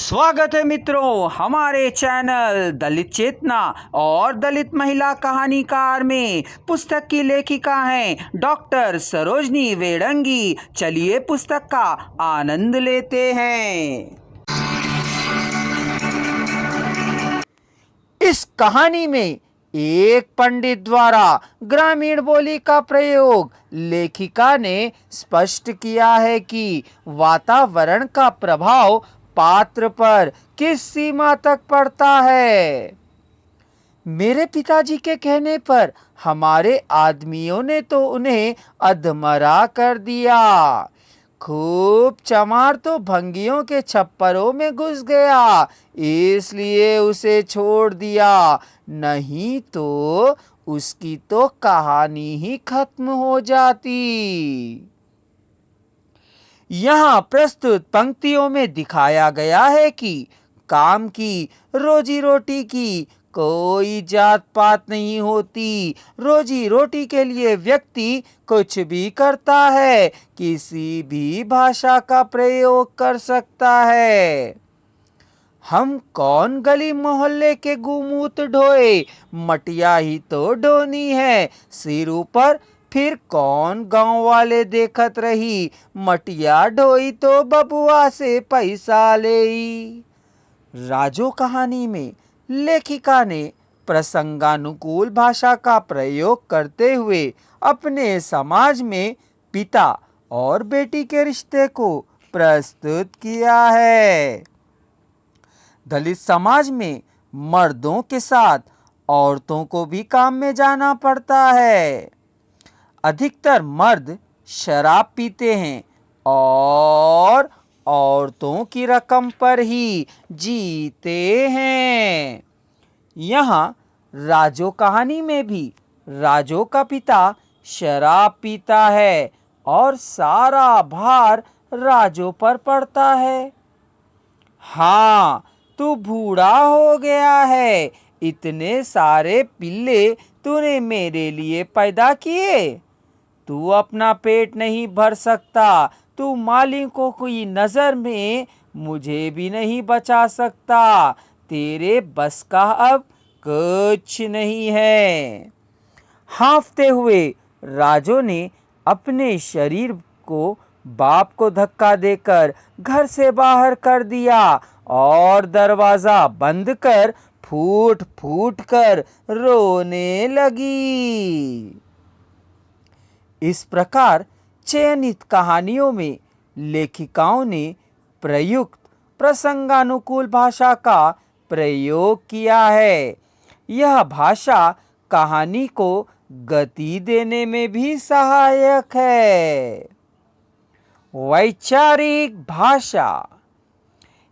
स्वागत है मित्रों हमारे चैनल दलित चेतना और दलित महिला कहानीकार में। पुस्तक की लेखिका हैं डॉक्टर सरोजनी वेडंगी। चलिए पुस्तक का आनंद लेते हैं। इस कहानी में एक पंडित द्वारा ग्रामीण बोली का प्रयोग लेखिका ने स्पष्ट किया है कि वातावरण का प्रभाव पात्र पर किस सीमा तक पड़ता है। मेरे पिताजी के कहने पर हमारे आदमियों ने तो उन्हें अधमरा कर दिया। खूब चमार तो भंगियों के छप्परों में घुस गया, इसलिए उसे छोड़ दिया, नहीं तो उसकी तो कहानी ही खत्म हो जाती। यहाँ प्रस्तुत पंक्तियों में दिखाया गया है कि काम की, रोजी रोटी की कोई जात पात नहीं होती। रोजी रोटी के लिए व्यक्ति कुछ भी करता है, किसी भी भाषा का प्रयोग कर सकता है। हम कौन गली मोहल्ले के गुमूत ढोए, मटिया ही तो ढोनी है। सिर ऊपर फिर कौन गांव वाले देखत रही, मटिया ढोई तो बबुआ से पैसा लेई। राजो कहानी में लेखिका ने प्रसंगानुकूल भाषा का प्रयोग करते हुए अपने समाज में पिता और बेटी के रिश्ते को प्रस्तुत किया है। दलित समाज में मर्दों के साथ औरतों को भी काम में जाना पड़ता है। अधिकतर मर्द शराब पीते हैं और औरतों की रकम पर ही जीते हैं। यहाँ राजो कहानी में भी राजो का पिता शराब पीता है और सारा भार राजो पर पड़ता है। हाँ, तू बूढ़ा हो गया है, इतने सारे पिल्ले तूने मेरे लिए पैदा किए। तू अपना पेट नहीं भर सकता, तू मालिकों की नज़र में मुझे भी नहीं बचा सकता। तेरे बस का अब कुछ नहीं है। हाँफते हुए राजो ने अपने शरीर को बाप को धक्का देकर घर से बाहर कर दिया और दरवाजा बंद कर फूट फूट कर रोने लगी। इस प्रकार चयनित कहानियों में लेखिकाओं ने प्रयुक्त प्रसंगानुकूल भाषा का प्रयोग किया है। यह भाषा कहानी को गति देने में भी सहायक है। वैचारिक भाषा।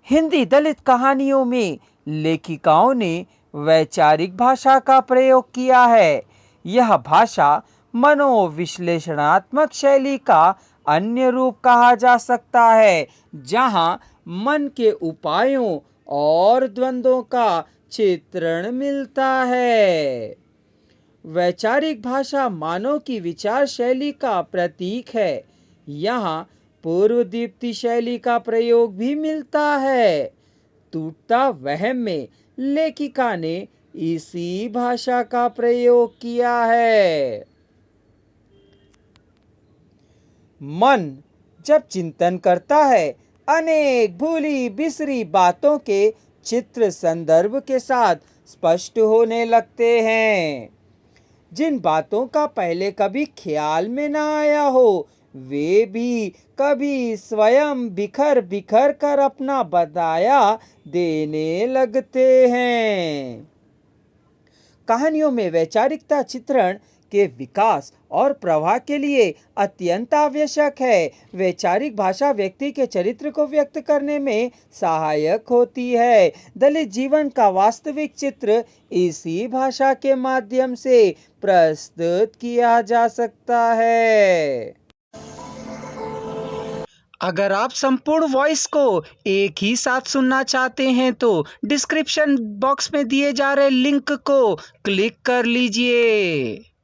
हिंदी दलित कहानियों में लेखिकाओं ने वैचारिक भाषा का प्रयोग किया है। यह भाषा मनोविश्लेषणात्मक शैली का अन्य रूप कहा जा सकता है, जहां मन के उपायों और द्वंद्वों का चित्रण मिलता है। वैचारिक भाषा मानव की विचार शैली का प्रतीक है। यहाँ पूर्व दीप्ति शैली का प्रयोग भी मिलता है। टूटता वहम में लेखिका ने इसी भाषा का प्रयोग किया है। मन जब चिंतन करता है, अनेक भूली बिसरी बातों के चित्र संदर्भ के साथ स्पष्ट होने लगते हैं। जिन बातों का पहले कभी ख्याल में ना आया हो, वे भी कभी स्वयं बिखर बिखर कर अपना बदाया देने लगते हैं। कहानियों में वैचारिकता चित्रण के विकास और प्रवाह के लिए अत्यंत आवश्यक है। वैचारिक भाषा व्यक्ति के चरित्र को व्यक्त करने में सहायक होती है। दलित जीवन का वास्तविक चित्र इसी भाषा के माध्यम से प्रस्तुत किया जा सकता है। अगर आप संपूर्ण वॉइस को एक ही साथ सुनना चाहते हैं तो डिस्क्रिप्शन बॉक्स में दिए जा रहे लिंक को क्लिक कर लीजिए।